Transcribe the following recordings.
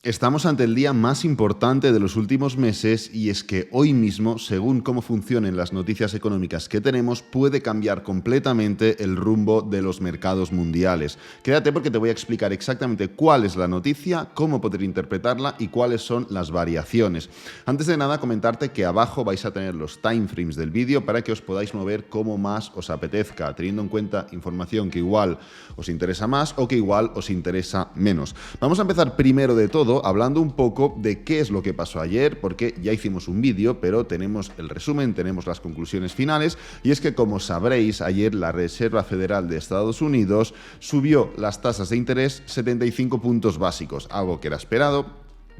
Estamos ante el día más importante de los últimos meses y es que hoy mismo, según cómo funcionen las noticias económicas que tenemos, puede cambiar completamente el rumbo de los mercados mundiales. Quédate porque te voy a explicar exactamente cuál es la noticia, cómo poder interpretarla y cuáles son las variaciones. Antes de nada, comentarte que abajo vais a tener los timeframes del vídeo para que os podáis mover como más os apetezca, teniendo en cuenta información que igual os interesa más o que igual os interesa menos. Vamos a empezar primero de todo hablando un poco de qué es lo que pasó ayer, porque ya hicimos un vídeo, pero tenemos el resumen, tenemos las conclusiones finales, y es que, como sabréis, ayer la Reserva Federal de Estados Unidos subió las tasas de interés 75 puntos básicos, algo que era esperado,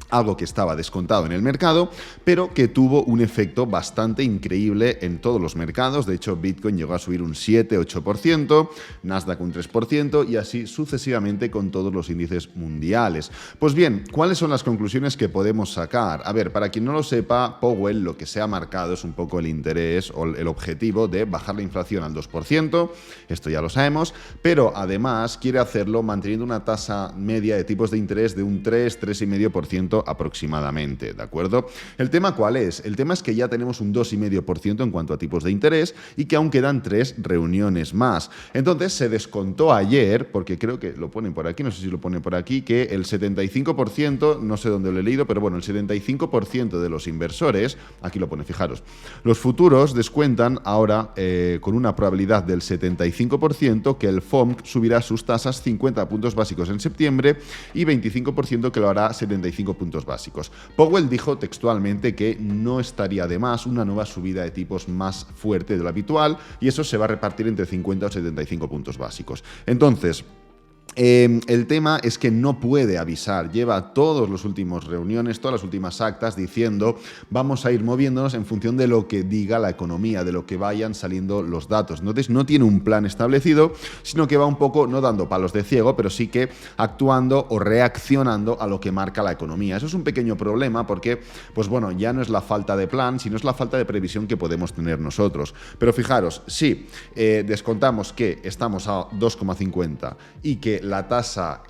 algo que estaba descontado en el mercado, pero que tuvo un efecto bastante increíble en todos los mercados. De hecho, Bitcoin llegó a subir un 7-8%, Nasdaq un 3% y así sucesivamente con todos los índices mundiales. Pues bien, ¿cuáles son las conclusiones que podemos sacar? A ver, para quien no lo sepa, Powell lo que se ha marcado es un poco el interés o el objetivo de bajar la inflación al 2%, esto ya lo sabemos, pero además quiere hacerlo manteniendo una tasa media de tipos de interés de un 3-3,5% aproximadamente, ¿de acuerdo? ¿El tema cuál es? El tema es que ya tenemos un 2,5% en cuanto a tipos de interés y que aún quedan 3 reuniones más. Entonces se descontó ayer, porque creo que lo ponen por aquí, no sé si lo ponen por aquí, que el 75%, no sé dónde lo he leído, pero bueno, el 75% de los inversores, aquí lo pone, fijaros, los futuros descuentan ahora con una probabilidad del 75% que el FOMC subirá sus tasas 50 puntos básicos en septiembre y 25% que lo hará 75 puntos básicos. Powell dijo textualmente que no estaría de más una nueva subida de tipos más fuerte de lo habitual y eso se va a repartir entre 50 o 75 puntos básicos. Entonces, el tema es que no puede avisar, lleva todas las últimas reuniones, todas las últimas actas diciendo vamos a ir moviéndonos en función de lo que diga la economía, de lo que vayan saliendo los datos. Entonces no tiene un plan establecido, sino que va un poco, no dando palos de ciego, pero sí que actuando o reaccionando a lo que marca la economía. Eso es un pequeño problema porque, pues bueno, ya no es la falta de plan, sino es la falta de previsión que podemos tener nosotros. Pero fijaros, si descontamos que estamos a 2,50 y que la tasa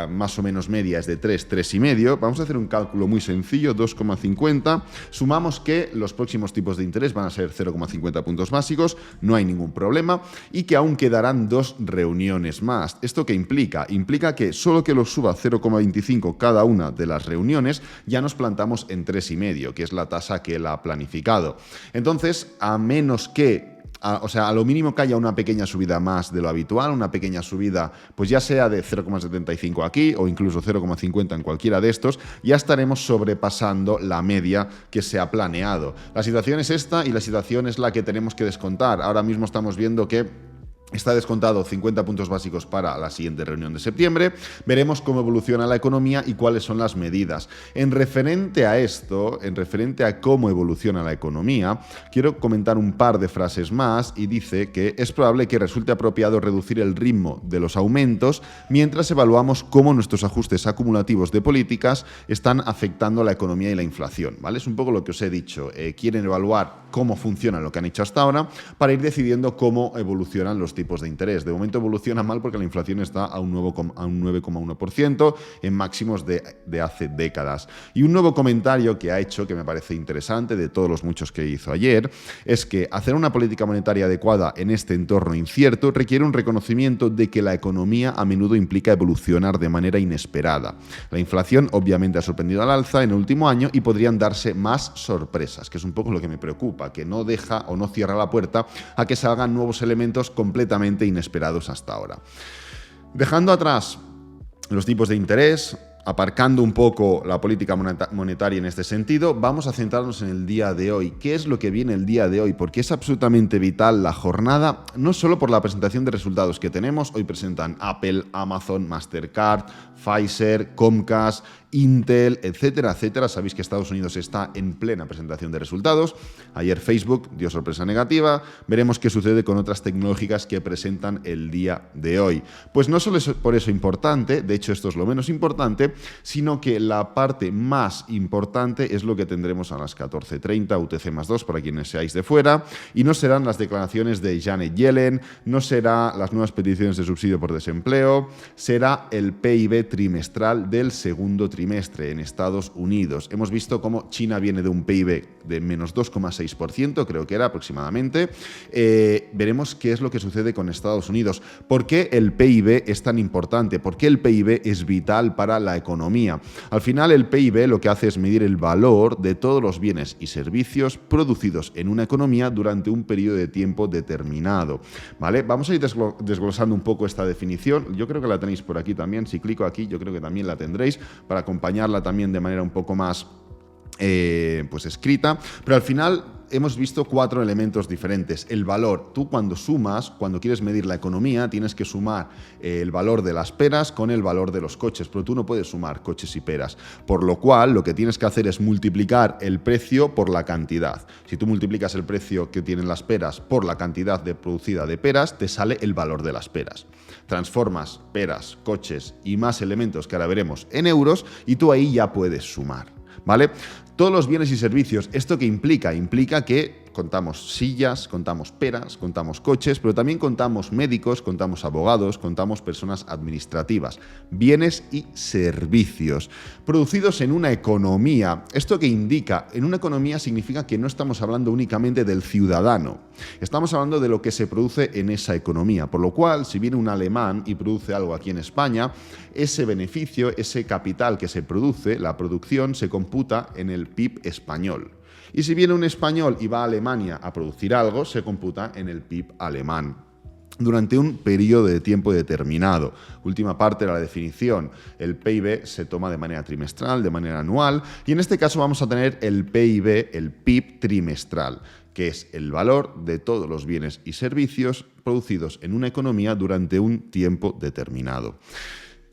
más o menos media es de 3,5, vamos a hacer un cálculo muy sencillo, 2,50, sumamos que los próximos tipos de interés van a ser 0,50 puntos básicos, no hay ningún problema, y que aún quedarán 2 reuniones más. ¿Esto qué implica? Implica que solo que lo suba 0,25 cada una de las reuniones, ya nos plantamos en 3,5, que es la tasa que él ha planificado. Entonces, a menos que a lo mínimo que haya una pequeña subida más de lo habitual, una pequeña subida, pues ya sea de 0,75 aquí o incluso 0,50 en cualquiera de estos, ya estaremos sobrepasando la media que se ha planeado. La situación es esta y la situación es la que tenemos que descontar. Ahora mismo estamos viendo que está descontado 50 puntos básicos para la siguiente reunión de septiembre. Veremos cómo evoluciona la economía y cuáles son las medidas. En referente a esto, en referente a cómo evoluciona la economía, quiero comentar un par de frases más y dice que es probable que resulte apropiado reducir el ritmo de los aumentos mientras evaluamos cómo nuestros ajustes acumulativos de políticas están afectando la economía y la inflación, ¿vale? Es un poco lo que os he dicho. Quieren evaluar cómo funciona lo que han hecho hasta ahora para ir decidiendo cómo evolucionan los tipos de interés. De momento evoluciona mal porque la inflación está a un 9,1% en máximos de hace décadas. Y un nuevo comentario que ha hecho, que me parece interesante, de todos los muchos que hizo ayer, es que hacer una política monetaria adecuada en este entorno incierto requiere un reconocimiento de que la economía a menudo implica evolucionar de manera inesperada. La inflación obviamente ha sorprendido al alza en el último año y podrían darse más sorpresas, que es un poco lo que me preocupa, que no deja o no cierra la puerta a que salgan nuevos elementos completamente inesperados hasta ahora. Dejando atrás los tipos de interés, aparcando un poco la política monetaria en este sentido, vamos a centrarnos en el día de hoy. ¿Qué es lo que viene el día de hoy? Porque es absolutamente vital la jornada, no solo por la presentación de resultados que tenemos. Hoy presentan Apple, Amazon, Mastercard, Pfizer, Comcast, Intel, etcétera, etcétera. Sabéis que Estados Unidos está en plena presentación de resultados. Ayer Facebook dio sorpresa negativa. Veremos qué sucede con otras tecnológicas que presentan el día de hoy. Pues no solo es por eso importante, de hecho esto es lo menos importante, sino que la parte más importante es lo que tendremos a las 14:30 UTC+2 para quienes seáis de fuera, y no serán las declaraciones de Janet Yellen, no será las nuevas peticiones de subsidio por desempleo, será el PIB trimestral del segundo trimestre en Estados Unidos. Hemos visto cómo China viene de un PIB de menos 2,6%, creo que era aproximadamente. Veremos qué es lo que sucede con Estados Unidos. ¿Por qué el PIB es tan importante? ¿Por qué el PIB es vital para la economía? Al final, el PIB lo que hace es medir el valor de todos los bienes y servicios producidos en una economía durante un periodo de tiempo determinado, ¿vale? Vamos a ir desglosando un poco esta definición. Yo creo que la tenéis por aquí también. Si clico aquí, yo creo que también la tendréis para acompañarla también de manera un poco más pues escrita, pero al final hemos visto 4 elementos diferentes. El valor, tú cuando sumas, cuando quieres medir la economía, tienes que sumar el valor de las peras con el valor de los coches, pero tú no puedes sumar coches y peras, por lo cual lo que tienes que hacer es multiplicar el precio por la cantidad. Si tú multiplicas el precio que tienen las peras por la cantidad producida de peras, te sale el valor de las peras. Transformas peras, coches y más elementos que ahora veremos en euros y tú ahí ya puedes sumar, ¿vale? Todos los bienes y servicios, ¿esto qué implica? Implica que contamos sillas, contamos peras, contamos coches, pero también contamos médicos, contamos abogados, contamos personas administrativas, bienes y servicios producidos en una economía. ¿Esto qué indica? En una economía significa que no estamos hablando únicamente del ciudadano, estamos hablando de lo que se produce en esa economía, por lo cual, si viene un alemán y produce algo aquí en España, ese beneficio, ese capital que se produce, la producción, se computa en el PIB español. Y si viene un español y va a Alemania a producir algo, se computa en el PIB alemán durante un periodo de tiempo determinado. Última parte de la definición, el PIB se toma de manera trimestral, de manera anual, y en este caso vamos a tener el PIB, el PIB trimestral, que es el valor de todos los bienes y servicios producidos en una economía durante un tiempo determinado.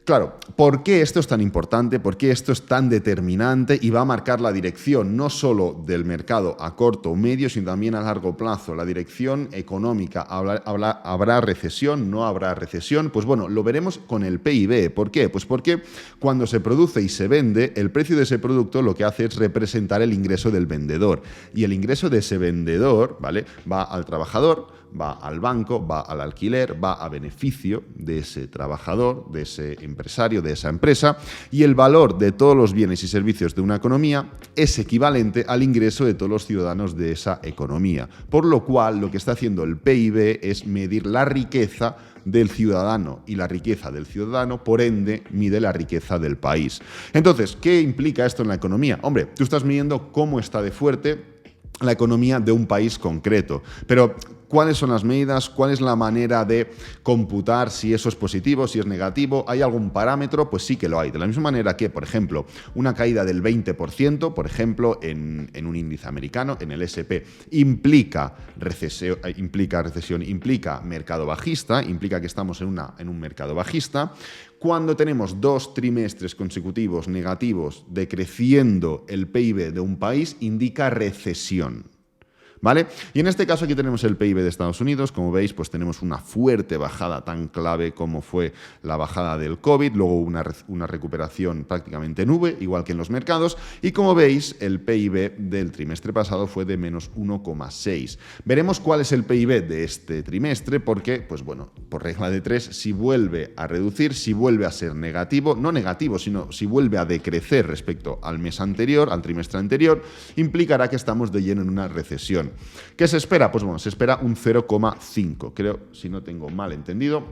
Claro, ¿por qué esto es tan importante? ¿Por qué esto es tan determinante y va a marcar la dirección no solo del mercado a corto o medio, sino también a largo plazo? La dirección económica. ¿Habrá recesión? ¿No habrá recesión? Pues bueno, lo veremos con el PIB. ¿Por qué? Pues porque cuando se produce y se vende, el precio de ese producto lo que hace es representar el ingreso del vendedor. Y el ingreso de ese vendedor, ¿vale?, va al trabajador, va al banco, va al alquiler, va a beneficio de ese trabajador, de ese empresario, de esa empresa, y el valor de todos los bienes y servicios de una economía es equivalente al ingreso de todos los ciudadanos de esa economía. Por lo cual, lo que está haciendo el PIB es medir la riqueza del ciudadano, y la riqueza del ciudadano, por ende, mide la riqueza del país. Entonces, ¿qué implica esto en la economía? Hombre, tú estás midiendo cómo está de fuerte la economía de un país concreto, pero ¿cuáles son las medidas? ¿Cuál es la manera de computar si eso es positivo, si es negativo? ¿Hay algún parámetro? Pues sí que lo hay. De la misma manera que, por ejemplo, una caída del 20%, por ejemplo, en un índice americano, en el S&P, implica recesión, implica mercado bajista, implica que estamos en un mercado bajista. Cuando tenemos 2 trimestres consecutivos negativos decreciendo el PIB de un país, indica recesión, ¿vale? Y en este caso aquí tenemos el PIB de Estados Unidos. Como veis, pues tenemos una fuerte bajada tan clave como fue la bajada del COVID, luego una recuperación prácticamente nube, igual que en los mercados, y como veis, el PIB del trimestre pasado fue de menos 1,6. Veremos cuál es el PIB de este trimestre, porque, pues bueno, por regla de 3, si vuelve a reducir, si vuelve a ser negativo, no negativo, sino si vuelve a decrecer respecto al mes anterior, al trimestre anterior, implicará que estamos de lleno en una recesión. ¿Qué se espera? Pues bueno, se espera un 0,5. Creo, si no tengo mal entendido,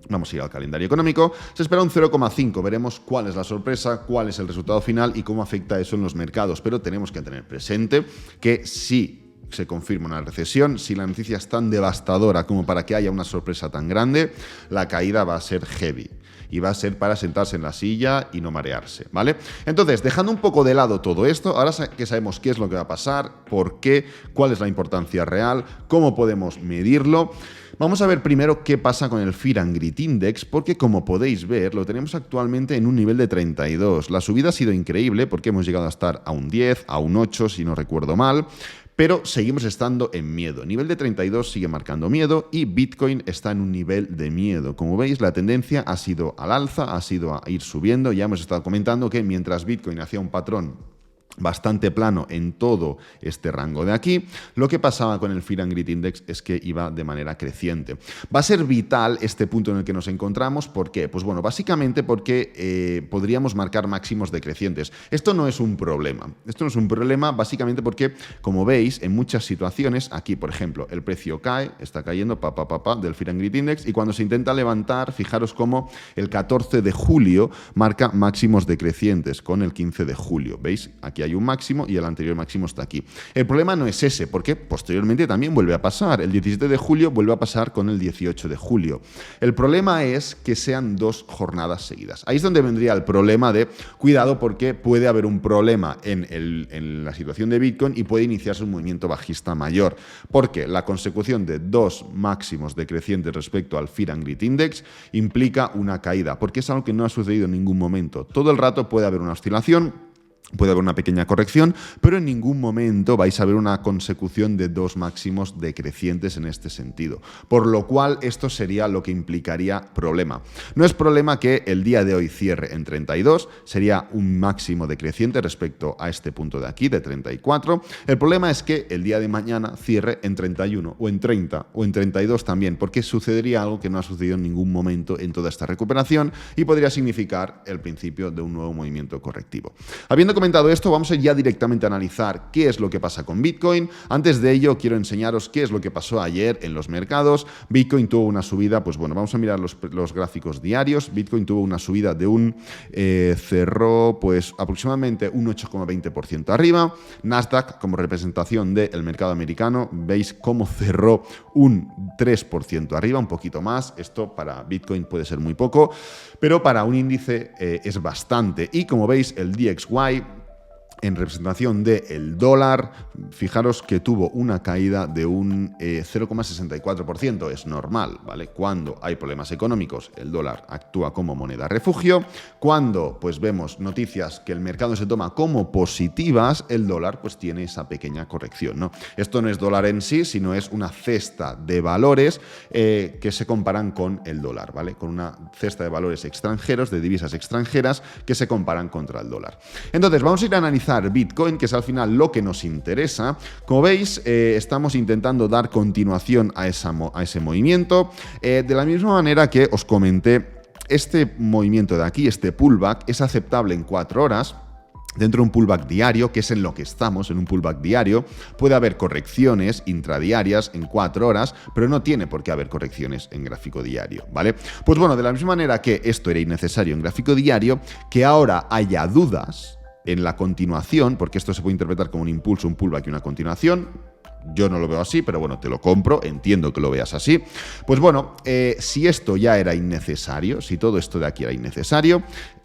vamos a ir al calendario económico, se espera un 0,5. Veremos cuál es la sorpresa, cuál es el resultado final y cómo afecta eso en los mercados. Pero tenemos que tener presente que si se confirma una recesión, si la noticia es tan devastadora como para que haya una sorpresa tan grande, la caída va a ser heavy. Y va a ser para sentarse en la silla y no marearse, ¿vale? Entonces, dejando un poco de lado todo esto, ahora que sabemos qué es lo que va a pasar, por qué, cuál es la importancia real, cómo podemos medirlo, vamos a ver primero qué pasa con el Fear and Greed Index, porque como podéis ver, lo tenemos actualmente en un nivel de 32. La subida ha sido increíble porque hemos llegado a estar a un 10, a un 8, si no recuerdo mal, pero seguimos estando en miedo. El nivel de 32 sigue marcando miedo y Bitcoin está en un nivel de miedo. Como veis, la tendencia ha sido al alza, ha sido a ir subiendo. Ya hemos estado comentando que mientras Bitcoin hacía un patrón bastante plano en todo este rango de aquí, lo que pasaba con el Fear and Greed Index es que iba de manera creciente. Va a ser vital este punto en el que nos encontramos. ¿Por qué? Pues bueno, básicamente porque podríamos marcar máximos decrecientes. Esto no es un problema. Esto no es un problema básicamente porque, como veis, en muchas situaciones, aquí, por ejemplo, el precio cae, está cayendo, del Fear and Greed Index, y cuando se intenta levantar, fijaros cómo el 14 de julio marca máximos decrecientes con el 15 de julio. ¿Veis? Aquí hay un máximo y el anterior máximo está aquí. El problema no es ese, porque posteriormente también vuelve a pasar. El 17 de julio vuelve a pasar con el 18 de julio. El problema es que sean 2 jornadas seguidas. Ahí es donde vendría el problema de cuidado, porque puede haber un problema en la situación de Bitcoin y puede iniciarse un movimiento bajista mayor, porque la consecución de 2 máximos decrecientes respecto al Fear and Greed Index implica una caída, porque es algo que no ha sucedido en ningún momento. Todo el rato puede haber una oscilación, puede haber una pequeña corrección, pero en ningún momento vais a ver una consecución de 2 máximos decrecientes en este sentido. Por lo cual, esto sería lo que implicaría problema. No es problema que el día de hoy cierre en 32, sería un máximo decreciente respecto a este punto de aquí, de 34. El problema es que el día de mañana cierre en 31, o en 30, o en 32 también, porque sucedería algo que no ha sucedido en ningún momento en toda esta recuperación y podría significar el principio de un nuevo movimiento correctivo. Habiendo comentado esto, vamos a ir ya directamente a analizar qué es lo que pasa con Bitcoin. Antes de ello, quiero enseñaros qué es lo que pasó ayer en los mercados. Bitcoin tuvo una subida, pues bueno, vamos a mirar los gráficos diarios. Bitcoin tuvo una subida de cerró pues aproximadamente un 8,20% arriba. Nasdaq, como representación del mercado americano, veis cómo cerró un 3% arriba, un poquito más. Esto para Bitcoin puede ser muy poco, pero para un índice es bastante. Y como veis, el DXY, en representación del dólar, fijaros que tuvo una caída de un 0,64%. Es normal, ¿vale? Cuando hay problemas económicos, el dólar actúa como moneda refugio. Cuando pues vemos noticias que el mercado se toma como positivas, el dólar pues tiene esa pequeña corrección, ¿no? Esto no es dólar en sí, sino es una cesta de valores que se comparan con el dólar, ¿vale? Con una cesta de valores extranjeros, de divisas extranjeras, que se comparan contra el dólar. Entonces, vamos a ir a analizar Bitcoin, que es al final lo que nos interesa. Como veis, estamos intentando dar continuación a ese movimiento. De la misma manera que os comenté, este movimiento de aquí, este pullback, es aceptable en 4 horas. Dentro de un pullback diario, que es en lo que estamos, en un pullback diario, puede haber correcciones intradiarias en 4 horas, pero no tiene por qué haber correcciones en gráfico diario, ¿vale? Pues bueno, de la misma manera que esto era innecesario en gráfico diario, que ahora haya dudas en la continuación, porque esto se puede interpretar como un impulso, un pullback y una continuación. Yo no lo veo así, pero bueno, te lo compro, entiendo que lo veas así. Pues bueno, si esto ya era innecesario, si todo esto de aquí era innecesario,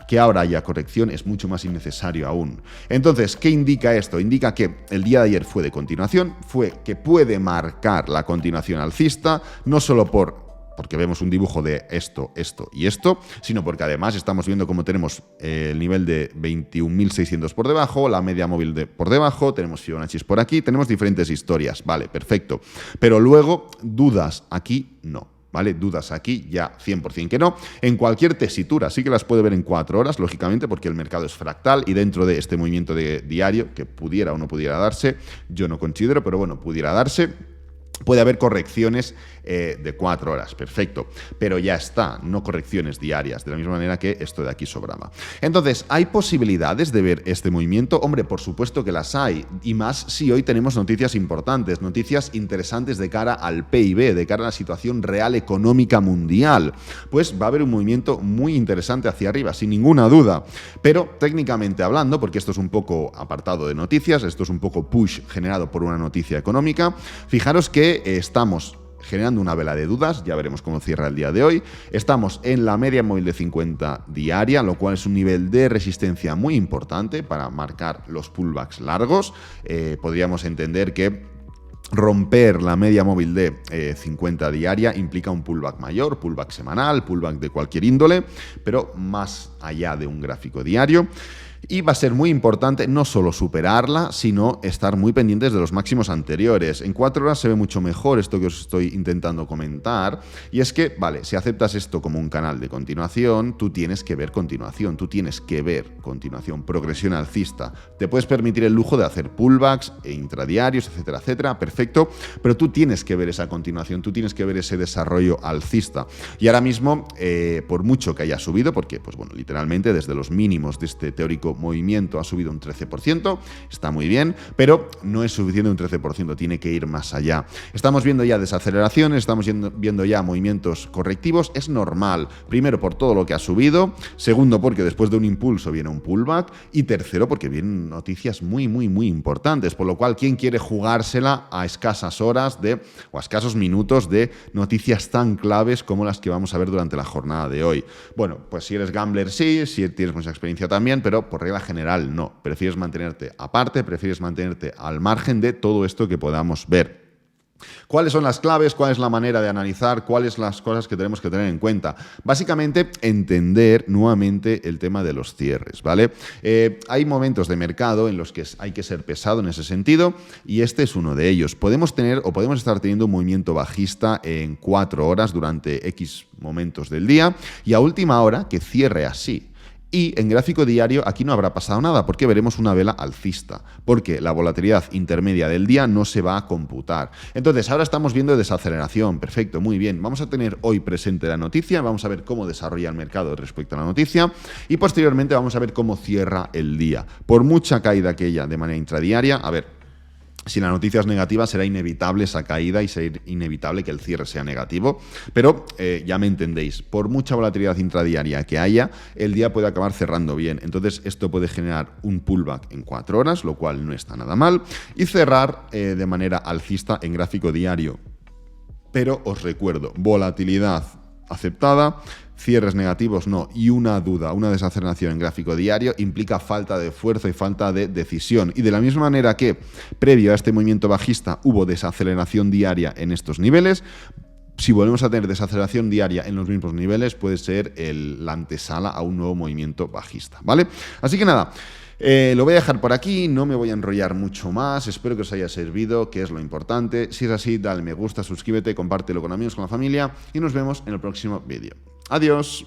que ahora haya corrección es mucho más innecesario aún. Entonces, ¿qué indica esto? Indica que el día de ayer fue de continuación, fue que puede marcar la continuación alcista, no solo porque vemos un dibujo de esto, esto y esto, sino porque además estamos viendo cómo tenemos el nivel de 21.600 por debajo, la media móvil por debajo, tenemos Fibonacci por aquí, tenemos diferentes historias, vale, perfecto. Pero luego, dudas aquí no, ¿vale? Dudas aquí ya 100% que no. En cualquier tesitura sí que las puede ver en 4 horas, lógicamente, porque el mercado es fractal y dentro de este movimiento diario, que pudiera o no pudiera darse, yo no considero, pero bueno, pudiera darse. Puede haber correcciones de 4 horas, perfecto, pero ya está, no correcciones diarias, de la misma manera que esto de aquí sobraba. Entonces, ¿hay posibilidades de ver este movimiento? Hombre, por supuesto que las hay, y más si hoy tenemos noticias importantes, noticias interesantes de cara al PIB, de cara a la situación real económica mundial. Pues va a haber un movimiento muy interesante hacia arriba, sin ninguna duda, pero técnicamente hablando, porque esto es un poco apartado de noticias, esto es un poco push generado por una noticia económica, fijaros que estamos generando una vela de dudas, ya veremos cómo cierra el día de hoy. Estamos en la media móvil de 50 diaria, lo cual es un nivel de resistencia muy importante para marcar los pullbacks largos. Podríamos entender que romper la media móvil de 50 diaria implica un pullback mayor, pullback semanal, pullback de cualquier índole, pero más allá de un gráfico diario. Y va a ser muy importante no solo superarla, sino estar muy pendientes de los máximos anteriores. En 4 horas se ve mucho mejor esto que os estoy intentando comentar. Y es que, vale, si aceptas esto como un canal de continuación, tú tienes que ver continuación, progresión alcista. Te puedes permitir el lujo de hacer pullbacks e intradiarios, etcétera, etcétera, perfecto, pero tú tienes que ver esa continuación, tú tienes que ver ese desarrollo alcista. Y ahora mismo, por mucho que haya subido, porque, pues bueno, literalmente desde los mínimos de este teórico movimiento ha subido un 13%, está muy bien, pero no es suficiente un 13%, tiene que ir más allá. Estamos viendo ya desaceleraciones, estamos viendo ya movimientos correctivos, es normal, primero por todo lo que ha subido, segundo porque después de un impulso viene un pullback y tercero porque vienen noticias muy, muy, muy importantes, por lo cual, ¿quién quiere jugársela a escasas horas o a escasos minutos de noticias tan claves como las que vamos a ver durante la jornada de hoy? Bueno, pues si eres gambler sí, si tienes mucha experiencia también, pero por regla general no. Prefieres mantenerte aparte, prefieres mantenerte al margen de todo esto que podamos ver. ¿Cuáles son las claves? ¿Cuál es la manera de analizar? ¿Cuáles son las cosas que tenemos que tener en cuenta? Básicamente, entender nuevamente el tema de los cierres, ¿vale? Hay momentos de mercado en los que hay que ser pesado en ese sentido y este es uno de ellos. Podemos estar teniendo un movimiento bajista en 4 horas durante X momentos del día y a última hora que cierre así. Y en gráfico diario aquí no habrá pasado nada porque veremos una vela alcista, porque la volatilidad intermedia del día no se va a computar. Entonces, ahora estamos viendo desaceleración, perfecto, muy bien. Vamos a tener hoy presente la noticia, vamos a ver cómo desarrolla el mercado respecto a la noticia y posteriormente vamos a ver cómo cierra el día. Por mucha caída que haya de manera intradiaria, a ver, si la noticia es negativa, será inevitable esa caída y será inevitable que el cierre sea negativo. Pero ya me entendéis, por mucha volatilidad intradiaria que haya, el día puede acabar cerrando bien. Entonces, esto puede generar un pullback en 4 horas, lo cual no está nada mal, y cerrar de manera alcista en gráfico diario. Pero os recuerdo, volatilidad aceptada, cierres negativos no, y una duda, una desaceleración en gráfico diario implica falta de fuerza y falta de decisión. Y de la misma manera que previo a este movimiento bajista hubo desaceleración diaria en estos niveles, si volvemos a tener desaceleración diaria en los mismos niveles, puede ser la antesala a un nuevo movimiento bajista, ¿vale? Así que nada, lo voy a dejar por aquí, no me voy a enrollar mucho más, espero que os haya servido, que es lo importante. Si es así, dale me gusta, suscríbete, compártelo con amigos, con la familia y nos vemos en el próximo vídeo. Adiós.